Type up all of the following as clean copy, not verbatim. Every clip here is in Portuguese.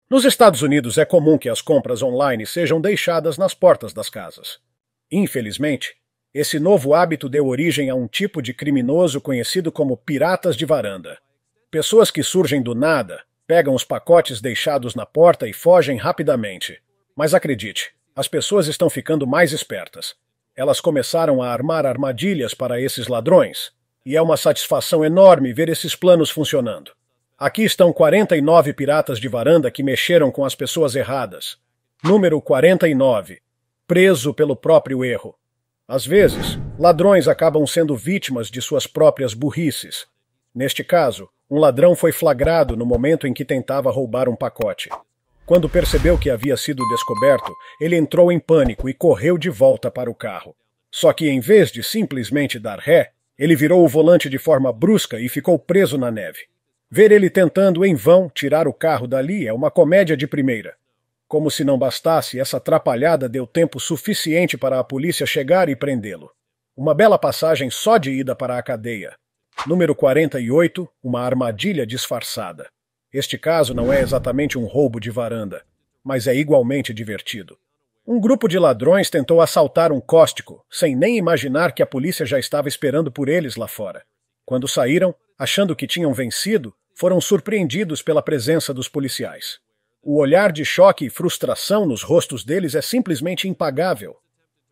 Nos Estados Unidos é comum que as compras online sejam deixadas nas portas das casas. Infelizmente, esse novo hábito deu origem a um tipo de criminoso conhecido como piratas de varanda. Pessoas que surgem do nada, pegam os pacotes deixados na porta e fogem rapidamente. Mas acredite, as pessoas estão ficando mais espertas. Elas começaram a armar armadilhas para esses ladrões, e é uma satisfação enorme ver esses planos funcionando. Aqui estão 49 piratas de varanda que mexeram com as pessoas erradas. Número 49. Preso pelo próprio erro. Às vezes, ladrões acabam sendo vítimas de suas próprias burrices. Neste caso, um ladrão foi flagrado no momento em que tentava roubar um pacote. Quando percebeu que havia sido descoberto, ele entrou em pânico e correu de volta para o carro. Só que em vez de simplesmente dar ré, ele virou o volante de forma brusca e ficou preso na neve. Ver ele tentando em vão tirar o carro dali é uma comédia de primeira. Como se não bastasse, essa atrapalhada deu tempo suficiente para a polícia chegar e prendê-lo. Uma bela passagem só de ida para a cadeia. Número 48, uma armadilha disfarçada. Este caso não é exatamente um roubo de varanda, mas é igualmente divertido. Um grupo de ladrões tentou assaltar um cóstico, sem nem imaginar que a polícia já estava esperando por eles lá fora. Quando saíram, achando que tinham vencido, foram surpreendidos pela presença dos policiais. O olhar de choque e frustração nos rostos deles é simplesmente impagável.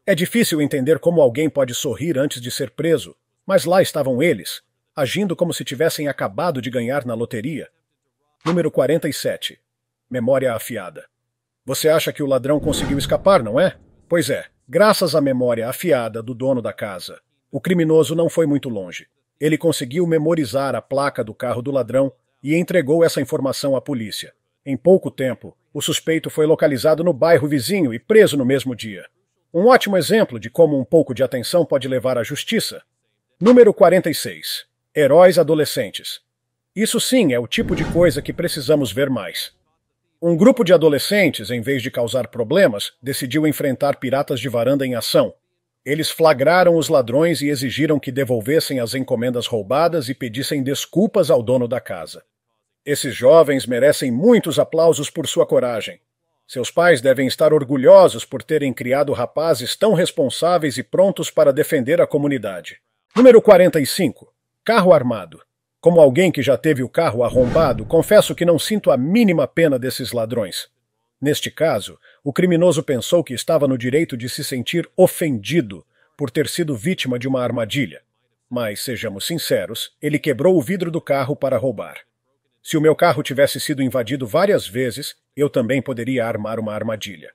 É difícil entender como alguém pode sorrir antes de ser preso, mas lá estavam eles, agindo como se tivessem acabado de ganhar na loteria. Número 47. Memória afiada. Você acha que o ladrão conseguiu escapar, não é? Pois é, graças à memória afiada do dono da casa, o criminoso não foi muito longe. Ele conseguiu memorizar a placa do carro do ladrão e entregou essa informação à polícia. Em pouco tempo, o suspeito foi localizado no bairro vizinho e preso no mesmo dia. Um ótimo exemplo de como um pouco de atenção pode levar à justiça. Número 46. Heróis adolescentes. Isso sim é o tipo de coisa que precisamos ver mais. Um grupo de adolescentes, em vez de causar problemas, decidiu enfrentar piratas de varanda em ação. Eles flagraram os ladrões e exigiram que devolvessem as encomendas roubadas e pedissem desculpas ao dono da casa. Esses jovens merecem muitos aplausos por sua coragem. Seus pais devem estar orgulhosos por terem criado rapazes tão responsáveis e prontos para defender a comunidade. Número 45. Carro armado. Como alguém que já teve o carro arrombado, confesso que não sinto a mínima pena desses ladrões. Neste caso, o criminoso pensou que estava no direito de se sentir ofendido por ter sido vítima de uma armadilha. Mas, sejamos sinceros, ele quebrou o vidro do carro para roubar. Se o meu carro tivesse sido invadido várias vezes, eu também poderia armar uma armadilha.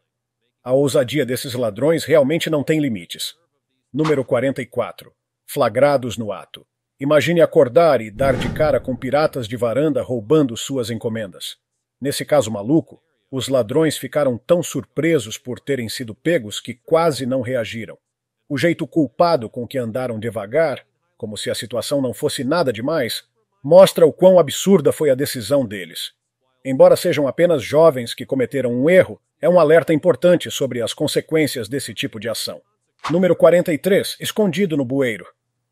A ousadia desses ladrões realmente não tem limites. Número 44. Flagrados no ato. Imagine acordar e dar de cara com piratas de varanda roubando suas encomendas. Nesse caso maluco, os ladrões ficaram tão surpresos por terem sido pegos que quase não reagiram. O jeito culpado com que andaram devagar, como se a situação não fosse nada demais, mostra o quão absurda foi a decisão deles. Embora sejam apenas jovens que cometeram um erro, é um alerta importante sobre as consequências desse tipo de ação. Número 43, escondido no bueiro.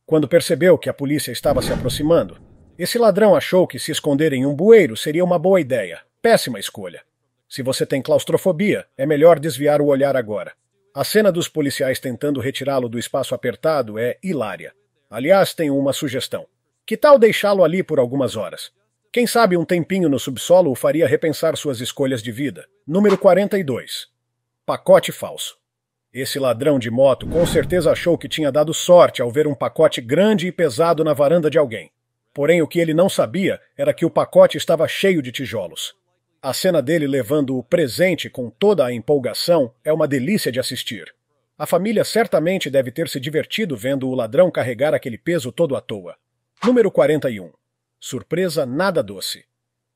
Quando percebeu que a polícia estava se aproximando, esse ladrão achou que se esconder em um bueiro seria uma boa ideia. Péssima escolha. Se você tem claustrofobia, é melhor desviar o olhar agora. A cena dos policiais tentando retirá-lo do espaço apertado é hilária. Aliás, tenho uma sugestão. Que tal deixá-lo ali por algumas horas? Quem sabe um tempinho no subsolo o faria repensar suas escolhas de vida. Número 42. Pacote falso. Esse ladrão de moto com certeza achou que tinha dado sorte ao ver um pacote grande e pesado na varanda de alguém. Porém, o que ele não sabia era que o pacote estava cheio de tijolos. A cena dele levando o presente com toda a empolgação é uma delícia de assistir. A família certamente deve ter se divertido vendo o ladrão carregar aquele peso todo à toa. Número 41. Surpresa nada doce.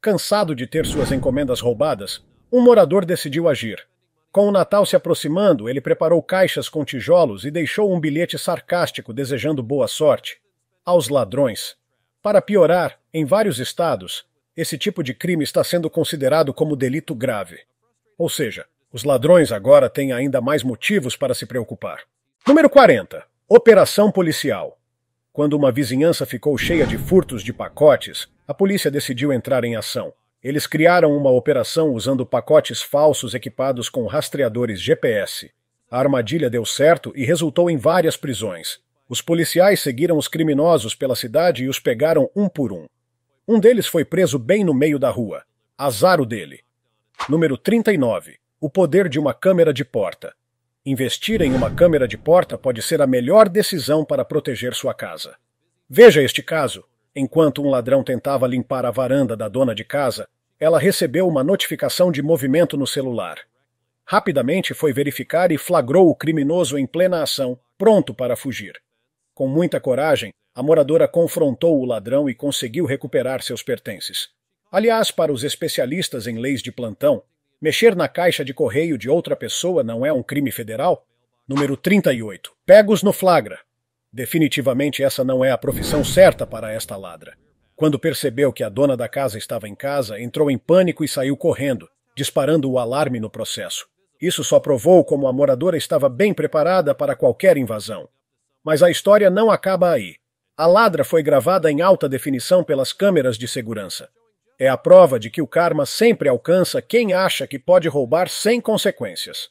Cansado de ter suas encomendas roubadas, um morador decidiu agir. Com o Natal se aproximando, ele preparou caixas com tijolos e deixou um bilhete sarcástico desejando boa sorte aos ladrões. Para piorar, em vários estados, esse tipo de crime está sendo considerado como delito grave. Ou seja, os ladrões agora têm ainda mais motivos para se preocupar. Número 40. Operação policial. Quando uma vizinhança ficou cheia de furtos de pacotes, a polícia decidiu entrar em ação. Eles criaram uma operação usando pacotes falsos equipados com rastreadores GPS. A armadilha deu certo e resultou em várias prisões. Os policiais seguiram os criminosos pela cidade e os pegaram um por um. Um deles foi preso bem no meio da rua. Azar o dele. Número 39. O poder de uma câmera de porta. Investir em uma câmera de porta pode ser a melhor decisão para proteger sua casa. Veja este caso. Enquanto um ladrão tentava limpar a varanda da dona de casa, ela recebeu uma notificação de movimento no celular. Rapidamente foi verificar e flagrou o criminoso em plena ação, pronto para fugir. Com muita coragem, a moradora confrontou o ladrão e conseguiu recuperar seus pertences. Aliás, para os especialistas em leis de plantão, mexer na caixa de correio de outra pessoa não é um crime federal? Número 38. Pegos no flagra. Definitivamente essa não é a profissão certa para esta ladra. Quando percebeu que a dona da casa estava em casa, entrou em pânico e saiu correndo, disparando o alarme no processo. Isso só provou como a moradora estava bem preparada para qualquer invasão. Mas a história não acaba aí. A ladra foi gravada em alta definição pelas câmeras de segurança. É a prova de que o karma sempre alcança quem acha que pode roubar sem consequências.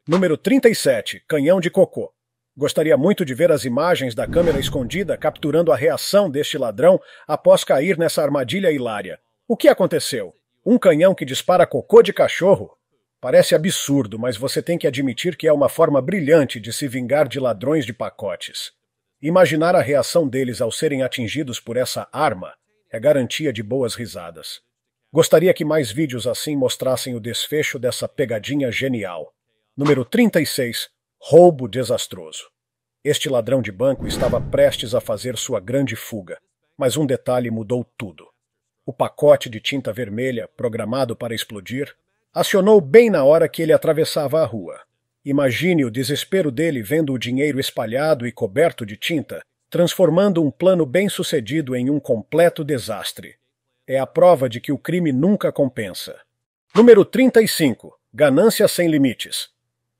Número 37. Canhão de cocô. Gostaria muito de ver as imagens da câmera escondida capturando a reação deste ladrão após cair nessa armadilha hilária. O que aconteceu? Um canhão que dispara cocô de cachorro? Parece absurdo, mas você tem que admitir que é uma forma brilhante de se vingar de ladrões de pacotes. Imaginar a reação deles ao serem atingidos por essa arma é garantia de boas risadas. Gostaria que mais vídeos assim mostrassem o desfecho dessa pegadinha genial. Número 36. Roubo desastroso. Este ladrão de banco estava prestes a fazer sua grande fuga, mas um detalhe mudou tudo. O pacote de tinta vermelha, programado para explodir, acionou bem na hora que ele atravessava a rua. Imagine o desespero dele vendo o dinheiro espalhado e coberto de tinta, transformando um plano bem-sucedido em um completo desastre. É a prova de que o crime nunca compensa. Número 35. Ganância sem limites.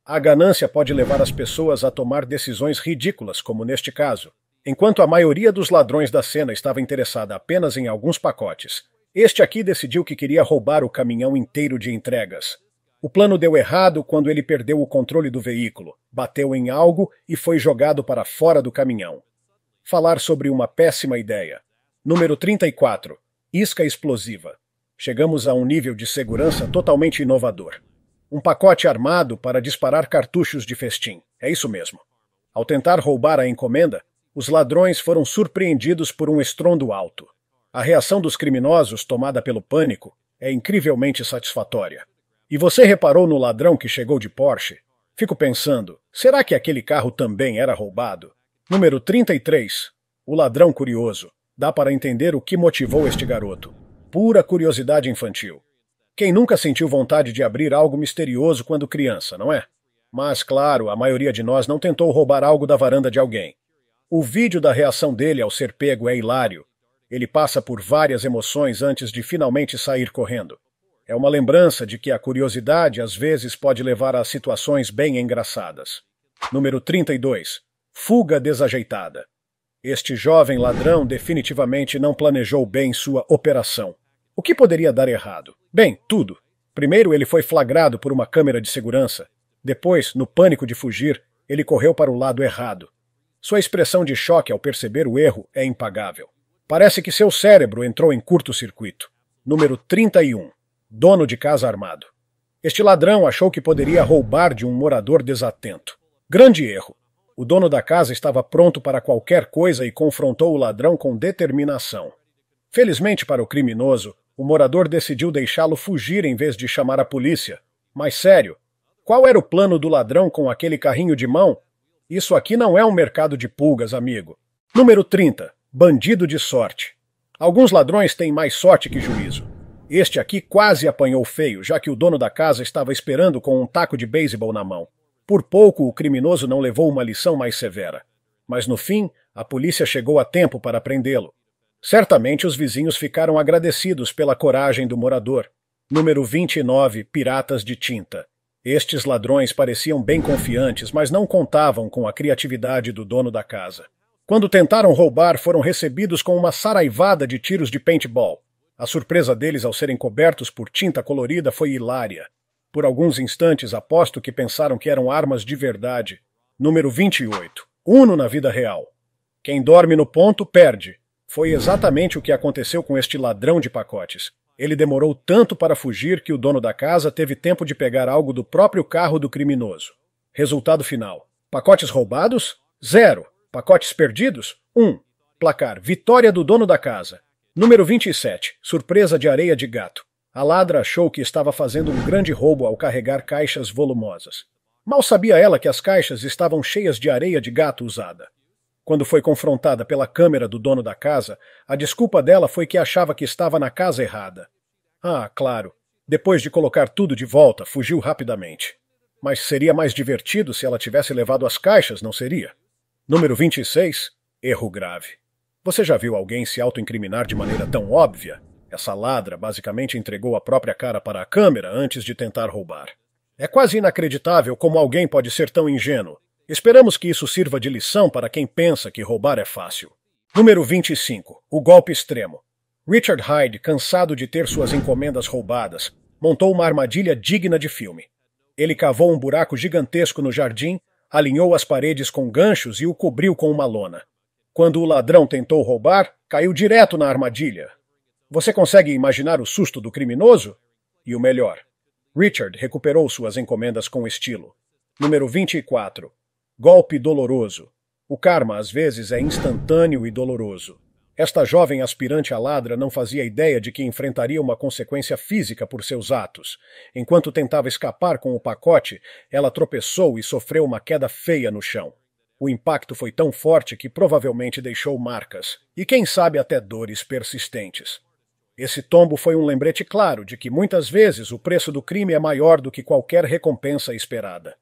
A ganância pode levar as pessoas a tomar decisões ridículas, como neste caso. Enquanto a maioria dos ladrões da cena estava interessada apenas em alguns pacotes, este aqui decidiu que queria roubar o caminhão inteiro de entregas. O plano deu errado quando ele perdeu o controle do veículo, bateu em algo e foi jogado para fora do caminhão. Falar sobre uma péssima ideia. Número 34. Isca explosiva. Chegamos a um nível de segurança totalmente inovador. Um pacote armado para disparar cartuchos de festim. É isso mesmo. Ao tentar roubar a encomenda, os ladrões foram surpreendidos por um estrondo alto. A reação dos criminosos, tomada pelo pânico, é incrivelmente satisfatória. E você reparou no ladrão que chegou de Porsche? Fico pensando, será que aquele carro também era roubado? Número 33. O ladrão curioso. Dá para entender o que motivou este garoto. Pura curiosidade infantil. Quem nunca sentiu vontade de abrir algo misterioso quando criança, não é? Mas, claro, a maioria de nós não tentou roubar algo da varanda de alguém. O vídeo da reação dele ao ser pego é hilário. Ele passa por várias emoções antes de finalmente sair correndo. É uma lembrança de que a curiosidade às vezes pode levar a situações bem engraçadas. Número 32. Fuga desajeitada. Este jovem ladrão definitivamente não planejou bem sua operação. O que poderia dar errado? Bem, tudo. Primeiro ele foi flagrado por uma câmera de segurança. Depois, no pânico de fugir, ele correu para o lado errado. Sua expressão de choque ao perceber o erro é impagável. Parece que seu cérebro entrou em curto-circuito. Número 31. Dono de casa armado. Este ladrão achou que poderia roubar de um morador desatento. Grande erro. O dono da casa estava pronto para qualquer coisa e confrontou o ladrão com determinação. Felizmente para o criminoso, o morador decidiu deixá-lo fugir em vez de chamar a polícia. Mas sério, qual era o plano do ladrão com aquele carrinho de mão? Isso aqui não é um mercado de pulgas, amigo. Número 30. Bandido de sorte. Alguns ladrões têm mais sorte que juízo. Este aqui quase apanhou feio, já que o dono da casa estava esperando com um taco de beisebol na mão. Por pouco o criminoso não levou uma lição mais severa. Mas no fim, a polícia chegou a tempo para prendê-lo. Certamente os vizinhos ficaram agradecidos pela coragem do morador. Número 29. Piratas de tinta. Estes ladrões pareciam bem confiantes, mas não contavam com a criatividade do dono da casa. Quando tentaram roubar, foram recebidos com uma saraivada de tiros de paintball. A surpresa deles ao serem cobertos por tinta colorida foi hilária. Por alguns instantes aposto que pensaram que eram armas de verdade. Número 28. Uno na vida real. Quem dorme no ponto perde. Foi exatamente o que aconteceu com este ladrão de pacotes. Ele demorou tanto para fugir que o dono da casa teve tempo de pegar algo do próprio carro do criminoso. Resultado final. Pacotes roubados? 0. Pacotes perdidos? 1. Placar. Vitória do dono da casa. Número 27. Surpresa de areia de gato. A ladra achou que estava fazendo um grande roubo ao carregar caixas volumosas. Mal sabia ela que as caixas estavam cheias de areia de gato usada. Quando foi confrontada pela câmera do dono da casa, a desculpa dela foi que achava que estava na casa errada. Ah, claro. Depois de colocar tudo de volta, fugiu rapidamente. Mas seria mais divertido se ela tivesse levado as caixas, não seria? Número 26. Erro grave. Você já viu alguém se autoincriminar de maneira tão óbvia? Essa ladra basicamente entregou a própria cara para a câmera antes de tentar roubar. É quase inacreditável como alguém pode ser tão ingênuo. Esperamos que isso sirva de lição para quem pensa que roubar é fácil. Número 25. O golpe extremo. Richard Hyde, cansado de ter suas encomendas roubadas, montou uma armadilha digna de filme. Ele cavou um buraco gigantesco no jardim, alinhou as paredes com ganchos e o cobriu com uma lona. Quando o ladrão tentou roubar, caiu direto na armadilha. Você consegue imaginar o susto do criminoso? E o melhor, Richard recuperou suas encomendas com estilo. Número 24. Golpe doloroso. O karma às vezes é instantâneo e doloroso. Esta jovem aspirante à ladra não fazia ideia de que enfrentaria uma consequência física por seus atos. Enquanto tentava escapar com o pacote, ela tropeçou e sofreu uma queda feia no chão. O impacto foi tão forte que provavelmente deixou marcas, e quem sabe até dores persistentes. Esse tombo foi um lembrete claro de que muitas vezes o preço do crime é maior do que qualquer recompensa esperada.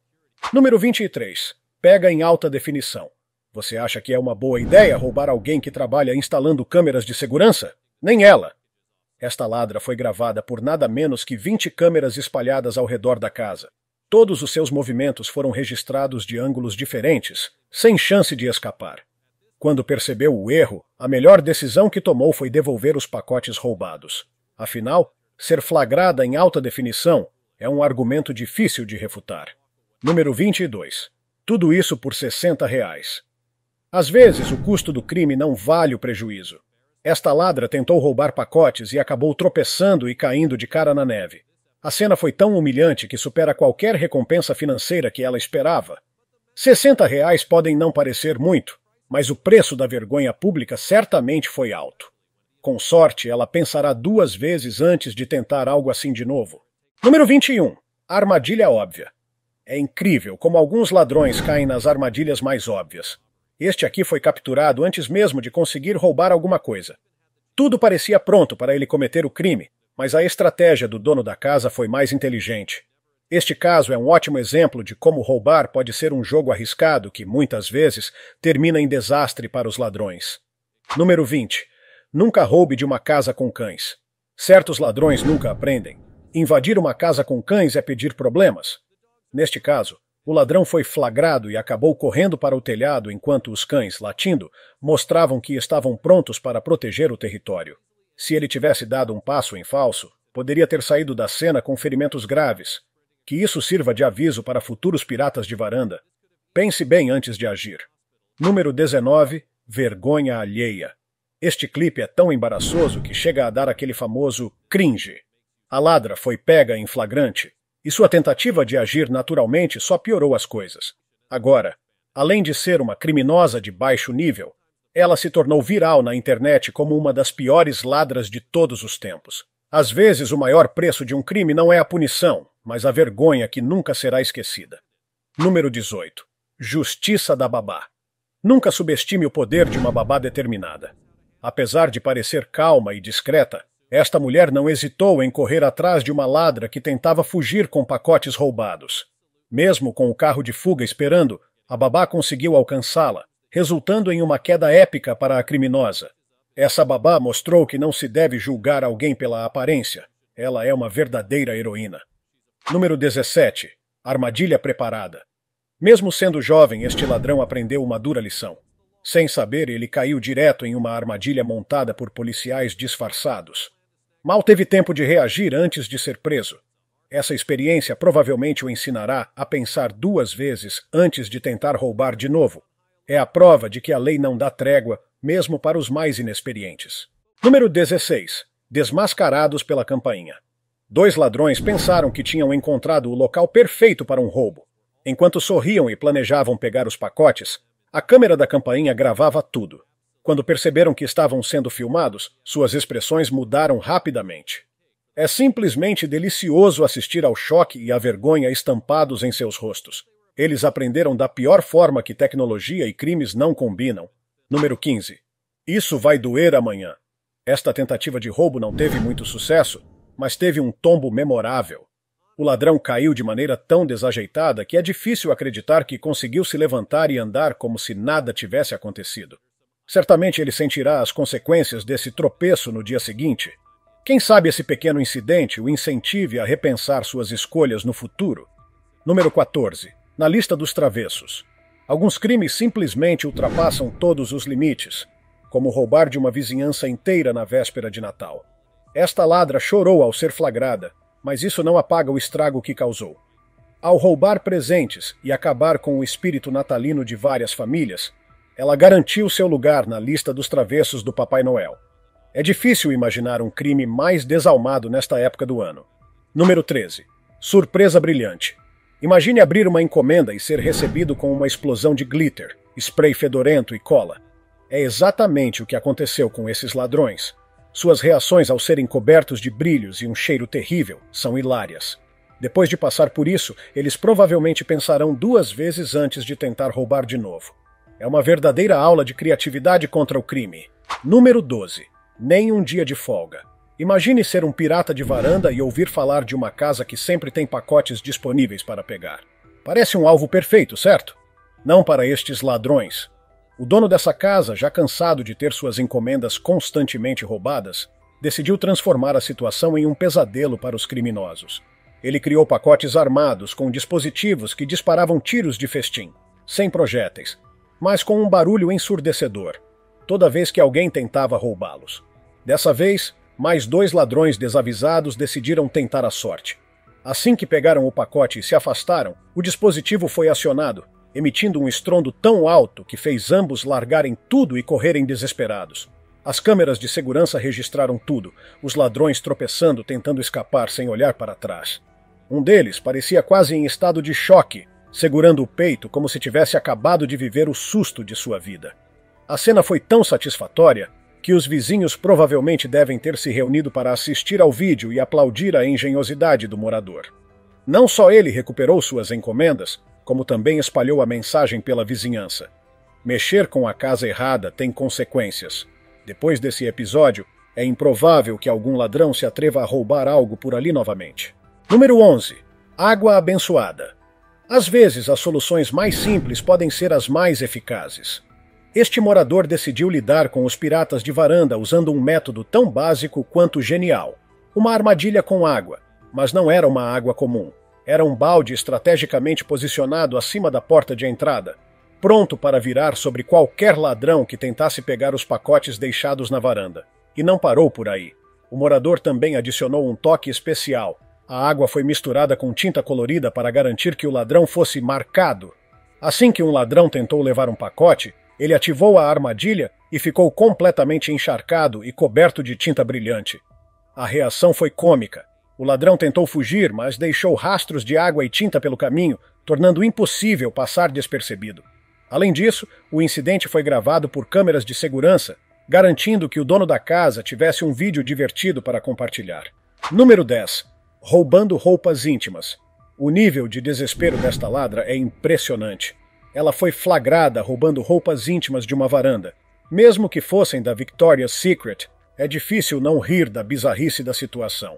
Número 23. Pega em alta definição. Você acha que é uma boa ideia roubar alguém que trabalha instalando câmeras de segurança? Nem ela. Esta ladra foi gravada por nada menos que 20 câmeras espalhadas ao redor da casa. Todos os seus movimentos foram registrados de ângulos diferentes, sem chance de escapar. Quando percebeu o erro, a melhor decisão que tomou foi devolver os pacotes roubados. Afinal, ser flagrada em alta definição é um argumento difícil de refutar. Número 22. Tudo isso por R$60. Às vezes, o custo do crime não vale o prejuízo. Esta ladra tentou roubar pacotes e acabou tropeçando e caindo de cara na neve. A cena foi tão humilhante que supera qualquer recompensa financeira que ela esperava. R$60 podem não parecer muito, mas o preço da vergonha pública certamente foi alto. Com sorte, ela pensará 2 vezes antes de tentar algo assim de novo. Número 21. Armadilha óbvia. É incrível como alguns ladrões caem nas armadilhas mais óbvias. Este aqui foi capturado antes mesmo de conseguir roubar alguma coisa. Tudo parecia pronto para ele cometer o crime, mas a estratégia do dono da casa foi mais inteligente. Este caso é um ótimo exemplo de como roubar pode ser um jogo arriscado que, muitas vezes, termina em desastre para os ladrões. Número 20. Nunca roube de uma casa com cães. Certos ladrões nunca aprendem. Invadir uma casa com cães é pedir problemas. Neste caso, o ladrão foi flagrado e acabou correndo para o telhado enquanto os cães, latindo, mostravam que estavam prontos para proteger o território. Se ele tivesse dado um passo em falso, poderia ter saído da cena com ferimentos graves. Que isso sirva de aviso para futuros piratas de varanda. Pense bem antes de agir. Número 19. Vergonha alheia. Este clipe é tão embaraçoso que chega a dar aquele famoso cringe. A ladra foi pega em flagrante, e sua tentativa de agir naturalmente só piorou as coisas. Agora, além de ser uma criminosa de baixo nível, ela se tornou viral na internet como uma das piores ladras de todos os tempos. Às vezes, o maior preço de um crime não é a punição, mas a vergonha que nunca será esquecida. Número 18. Justiça da babá. Nunca subestime o poder de uma babá determinada. Apesar de parecer calma e discreta, esta mulher não hesitou em correr atrás de uma ladra que tentava fugir com pacotes roubados. Mesmo com o carro de fuga esperando, a babá conseguiu alcançá-la, resultando em uma queda épica para a criminosa. Essa babá mostrou que não se deve julgar alguém pela aparência. Ela é uma verdadeira heroína. Número 17. Armadilha preparada. Mesmo sendo jovem, este ladrão aprendeu uma dura lição. Sem saber, ele caiu direto em uma armadilha montada por policiais disfarçados. Mal teve tempo de reagir antes de ser preso. Essa experiência provavelmente o ensinará a pensar 2 vezes antes de tentar roubar de novo. É a prova de que a lei não dá trégua, mesmo para os mais inexperientes. Número 16. Desmascarados pela campainha. 2 ladrões pensaram que tinham encontrado o local perfeito para um roubo. Enquanto sorriam e planejavam pegar os pacotes, a câmera da campainha gravava tudo. Quando perceberam que estavam sendo filmados, suas expressões mudaram rapidamente. É simplesmente delicioso assistir ao choque e à vergonha estampados em seus rostos. Eles aprenderam da pior forma que tecnologia e crimes não combinam. Número 15. Isso vai doer amanhã. Esta tentativa de roubo não teve muito sucesso, mas teve um tombo memorável. O ladrão caiu de maneira tão desajeitada que é difícil acreditar que conseguiu se levantar e andar como se nada tivesse acontecido. Certamente ele sentirá as consequências desse tropeço no dia seguinte. Quem sabe esse pequeno incidente o incentive a repensar suas escolhas no futuro? Número 14. Na lista dos travessos. Alguns crimes simplesmente ultrapassam todos os limites, como roubar de uma vizinhança inteira na véspera de Natal. Esta ladra chorou ao ser flagrada, mas isso não apaga o estrago que causou. Ao roubar presentes e acabar com o espírito natalino de várias famílias, ela garantiu seu lugar na lista dos travessos do Papai Noel. É difícil imaginar um crime mais desalmado nesta época do ano. Número 13. Surpresa brilhante. Imagine abrir uma encomenda e ser recebido com uma explosão de glitter, spray fedorento e cola. É exatamente o que aconteceu com esses ladrões. Suas reações ao serem cobertos de brilhos e um cheiro terrível são hilárias. Depois de passar por isso, eles provavelmente pensarão 2 vezes antes de tentar roubar de novo. É uma verdadeira aula de criatividade contra o crime. Número 12. Nem um dia de folga. Imagine ser um pirata de varanda e ouvir falar de uma casa que sempre tem pacotes disponíveis para pegar. Parece um alvo perfeito, certo? Não para estes ladrões. O dono dessa casa, já cansado de ter suas encomendas constantemente roubadas, decidiu transformar a situação em um pesadelo para os criminosos. Ele criou pacotes armados com dispositivos que disparavam tiros de festim, sem projéteis, mas com um barulho ensurdecedor, toda vez que alguém tentava roubá-los. Dessa vez, mais 2 ladrões desavisados decidiram tentar a sorte. Assim que pegaram o pacote e se afastaram, o dispositivo foi acionado, emitindo um estrondo tão alto que fez ambos largarem tudo e correrem desesperados. As câmeras de segurança registraram tudo, os ladrões tropeçando tentando escapar sem olhar para trás. Um deles parecia quase em estado de choque, segurando o peito como se tivesse acabado de viver o susto de sua vida. A cena foi tão satisfatória que os vizinhos provavelmente devem ter se reunido para assistir ao vídeo e aplaudir a engenhosidade do morador. Não só ele recuperou suas encomendas, como também espalhou a mensagem pela vizinhança. Mexer com a casa errada tem consequências. Depois desse episódio, é improvável que algum ladrão se atreva a roubar algo por ali novamente. Número 11. Água abençoada. Às vezes, as soluções mais simples podem ser as mais eficazes. Este morador decidiu lidar com os piratas de varanda usando um método tão básico quanto genial. Uma armadilha com água, mas não era uma água comum. Era um balde estrategicamente posicionado acima da porta de entrada, pronto para virar sobre qualquer ladrão que tentasse pegar os pacotes deixados na varanda. E não parou por aí. O morador também adicionou um toque especial. A água foi misturada com tinta colorida para garantir que o ladrão fosse marcado. Assim que um ladrão tentou levar um pacote, ele ativou a armadilha e ficou completamente encharcado e coberto de tinta brilhante. A reação foi cômica. O ladrão tentou fugir, mas deixou rastros de água e tinta pelo caminho, tornando impossível passar despercebido. Além disso, o incidente foi gravado por câmeras de segurança, garantindo que o dono da casa tivesse um vídeo divertido para compartilhar. Número 10. Roubando roupas íntimas. O nível de desespero desta ladra é impressionante. Ela foi flagrada roubando roupas íntimas de uma varanda. Mesmo que fossem da Victoria's Secret, é difícil não rir da bizarrice da situação.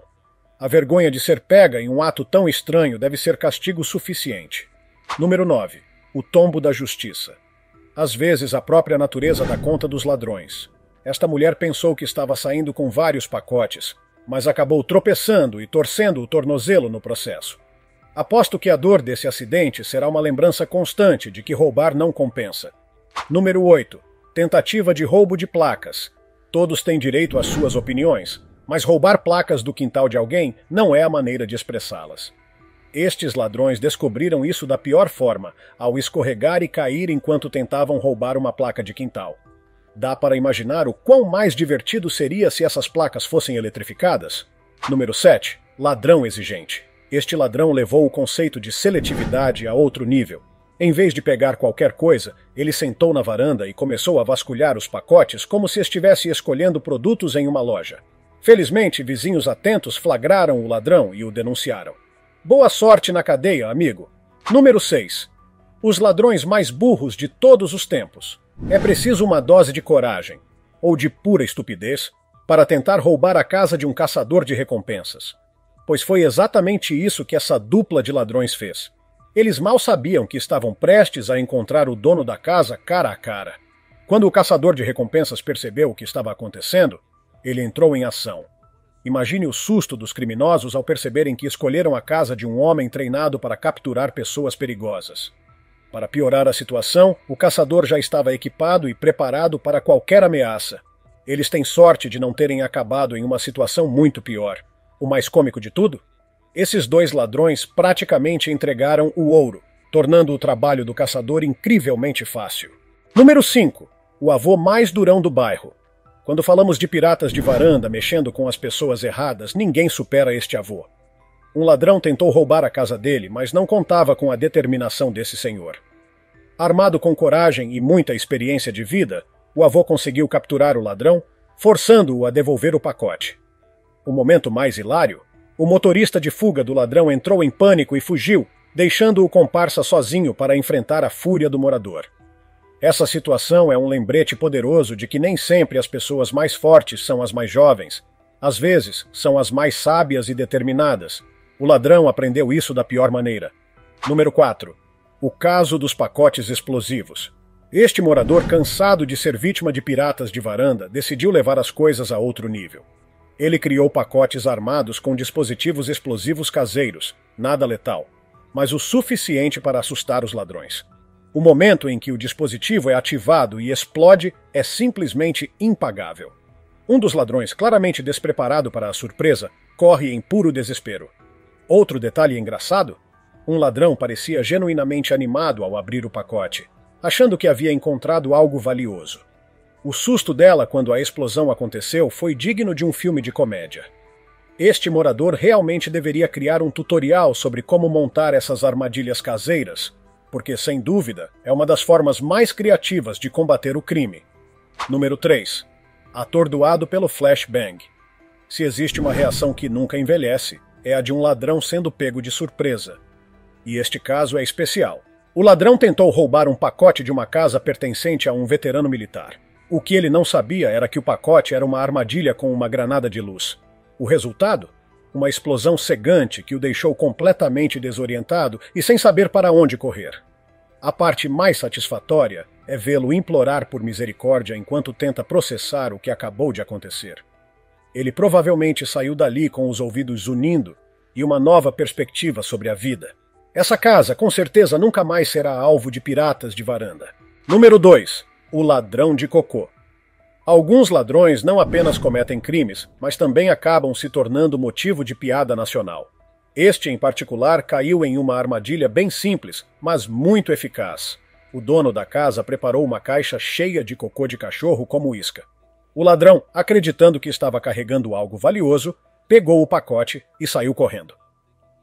A vergonha de ser pega em um ato tão estranho deve ser castigo suficiente. Número 9. O tombo da justiça. Às vezes a própria natureza dá conta dos ladrões. Esta mulher pensou que estava saindo com vários pacotes, mas acabou tropeçando e torcendo o tornozelo no processo. Aposto que a dor desse acidente será uma lembrança constante de que roubar não compensa. Número 8. Tentativa de roubo de placas. Todos têm direito às suas opiniões, Mas roubar placas do quintal de alguém não é a maneira de expressá-las. Estes ladrões descobriram isso da pior forma, ao escorregar e cair enquanto tentavam roubar uma placa de quintal. Dá para imaginar o quão mais divertido seria se essas placas fossem eletrificadas? Número 7. Ladrão exigente. Este ladrão levou o conceito de seletividade a outro nível. Em vez de pegar qualquer coisa, ele sentou na varanda e começou a vasculhar os pacotes como se estivesse escolhendo produtos em uma loja. Felizmente, vizinhos atentos flagraram o ladrão e o denunciaram. Boa sorte na cadeia, amigo. Número 6. Os ladrões mais burros de todos os tempos. É preciso uma dose de coragem, ou de pura estupidez, para tentar roubar a casa de um caçador de recompensas. Pois foi exatamente isso que essa dupla de ladrões fez. Eles mal sabiam que estavam prestes a encontrar o dono da casa cara a cara. Quando o caçador de recompensas percebeu o que estava acontecendo, ele entrou em ação. Imagine o susto dos criminosos ao perceberem que escolheram a casa de um homem treinado para capturar pessoas perigosas. Para piorar a situação, o caçador já estava equipado e preparado para qualquer ameaça. Eles têm sorte de não terem acabado em uma situação muito pior. O mais cômico de tudo? Esses dois ladrões praticamente entregaram o ouro, tornando o trabalho do caçador incrivelmente fácil. Número 5. O avô mais durão do bairro. Quando falamos de piratas de varanda mexendo com as pessoas erradas, ninguém supera este avô. Um ladrão tentou roubar a casa dele, mas não contava com a determinação desse senhor. Armado com coragem e muita experiência de vida, o avô conseguiu capturar o ladrão, forçando-o a devolver o pacote. O momento mais hilário, o motorista de fuga do ladrão entrou em pânico e fugiu, deixando o comparsa sozinho para enfrentar a fúria do morador. Essa situação é um lembrete poderoso de que nem sempre as pessoas mais fortes são as mais jovens. Às vezes, são as mais sábias e determinadas. O ladrão aprendeu isso da pior maneira. Número 4. O caso dos pacotes explosivos. Este morador, cansado de ser vítima de piratas de varanda, decidiu levar as coisas a outro nível. Ele criou pacotes armados com dispositivos explosivos caseiros, nada letal, mas o suficiente para assustar os ladrões. O momento em que o dispositivo é ativado e explode é simplesmente impagável. Um dos ladrões, claramente despreparado para a surpresa, corre em puro desespero. Outro detalhe engraçado? Um ladrão parecia genuinamente animado ao abrir o pacote, achando que havia encontrado algo valioso. O susto dela quando a explosão aconteceu foi digno de um filme de comédia. Este morador realmente deveria criar um tutorial sobre como montar essas armadilhas caseiras, porque, sem dúvida, é uma das formas mais criativas de combater o crime. Número 3. Atordoado pelo flashbang. Se existe uma reação que nunca envelhece, é a de um ladrão sendo pego de surpresa. E este caso é especial. O ladrão tentou roubar um pacote de uma casa pertencente a um veterano militar. O que ele não sabia era que o pacote era uma armadilha com uma granada de luz. O resultado? Uma explosão cegante que o deixou completamente desorientado e sem saber para onde correr. A parte mais satisfatória é vê-lo implorar por misericórdia enquanto tenta processar o que acabou de acontecer. Ele provavelmente saiu dali com os ouvidos zunindo e uma nova perspectiva sobre a vida. Essa casa, com certeza, nunca mais será alvo de piratas de varanda. Número 2. O ladrão de cocô. Alguns ladrões não apenas cometem crimes, mas também acabam se tornando motivo de piada nacional. Este, em particular, caiu em uma armadilha bem simples, mas muito eficaz. O dono da casa preparou uma caixa cheia de cocô de cachorro como isca. O ladrão, acreditando que estava carregando algo valioso, pegou o pacote e saiu correndo.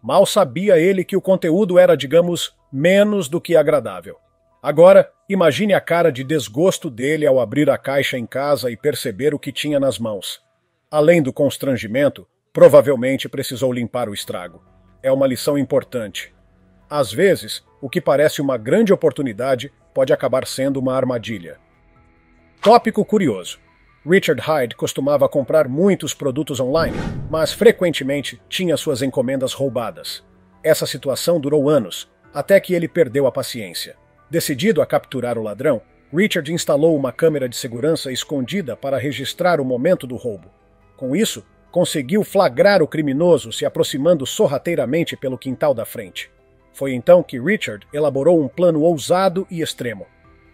Mal sabia ele que o conteúdo era, digamos, menos do que agradável. Agora, imagine a cara de desgosto dele ao abrir a caixa em casa e perceber o que tinha nas mãos. Além do constrangimento, provavelmente precisou limpar o estrago. É uma lição importante. Às vezes, o que parece uma grande oportunidade pode acabar sendo uma armadilha. Tópico curioso. Richard Hyde costumava comprar muitos produtos online, mas frequentemente tinha suas encomendas roubadas. Essa situação durou anos, até que ele perdeu a paciência. Decidido a capturar o ladrão, Richard instalou uma câmera de segurança escondida para registrar o momento do roubo. Com isso, conseguiu flagrar o criminoso se aproximando sorrateiramente pelo quintal da frente. Foi então que Richard elaborou um plano ousado e extremo.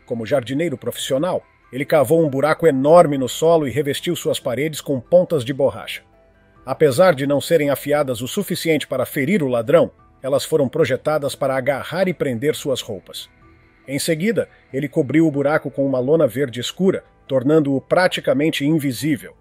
Como jardineiro profissional, ele cavou um buraco enorme no solo e revestiu suas paredes com pontas de borracha. Apesar de não serem afiadas o suficiente para ferir o ladrão, elas foram projetadas para agarrar e prender suas roupas. Em seguida, ele cobriu o buraco com uma lona verde escura, tornando-o praticamente invisível.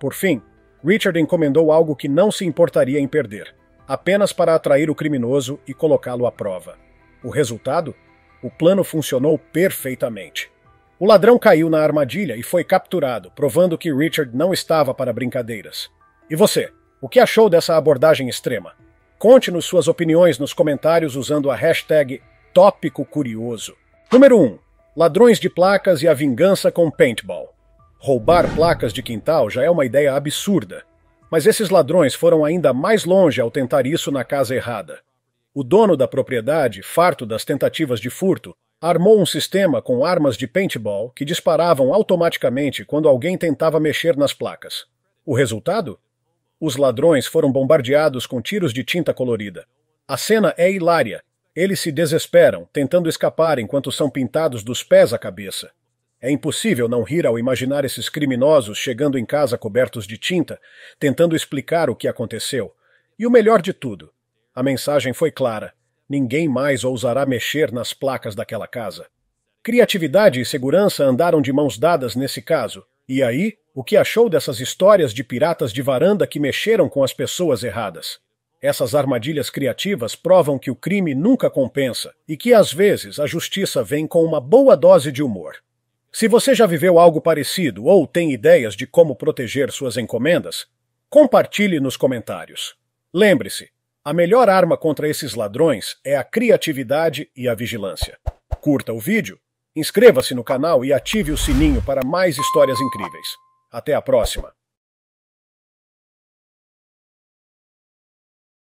Por fim, Richard encomendou algo que não se importaria em perder, apenas para atrair o criminoso e colocá-lo à prova. O resultado? O plano funcionou perfeitamente. O ladrão caiu na armadilha e foi capturado, provando que Richard não estava para brincadeiras. E você? O que achou dessa abordagem extrema? Conte-nos suas opiniões nos comentários usando a hashtag Tópico Curioso. Número 1. Ladrões de placas e a vingança com paintball. Roubar placas de quintal já é uma ideia absurda. Mas esses ladrões foram ainda mais longe ao tentar isso na casa errada. O dono da propriedade, farto das tentativas de furto, armou um sistema com armas de paintball que disparavam automaticamente quando alguém tentava mexer nas placas. O resultado? Os ladrões foram bombardeados com tiros de tinta colorida. A cena é hilária. Eles se desesperam, tentando escapar enquanto são pintados dos pés à cabeça. É impossível não rir ao imaginar esses criminosos chegando em casa cobertos de tinta, tentando explicar o que aconteceu. E o melhor de tudo, a mensagem foi clara. Ninguém mais ousará mexer nas placas daquela casa. Criatividade e segurança andaram de mãos dadas nesse caso. E aí, o que achou dessas histórias de piratas de varanda que mexeram com as pessoas erradas? Essas armadilhas criativas provam que o crime nunca compensa e que, às vezes, a justiça vem com uma boa dose de humor. Se você já viveu algo parecido ou tem ideias de como proteger suas encomendas, compartilhe nos comentários. Lembre-se, a melhor arma contra esses ladrões é a criatividade e a vigilância. Curta o vídeo, inscreva-se no canal e ative o sininho para mais histórias incríveis. Até a próxima!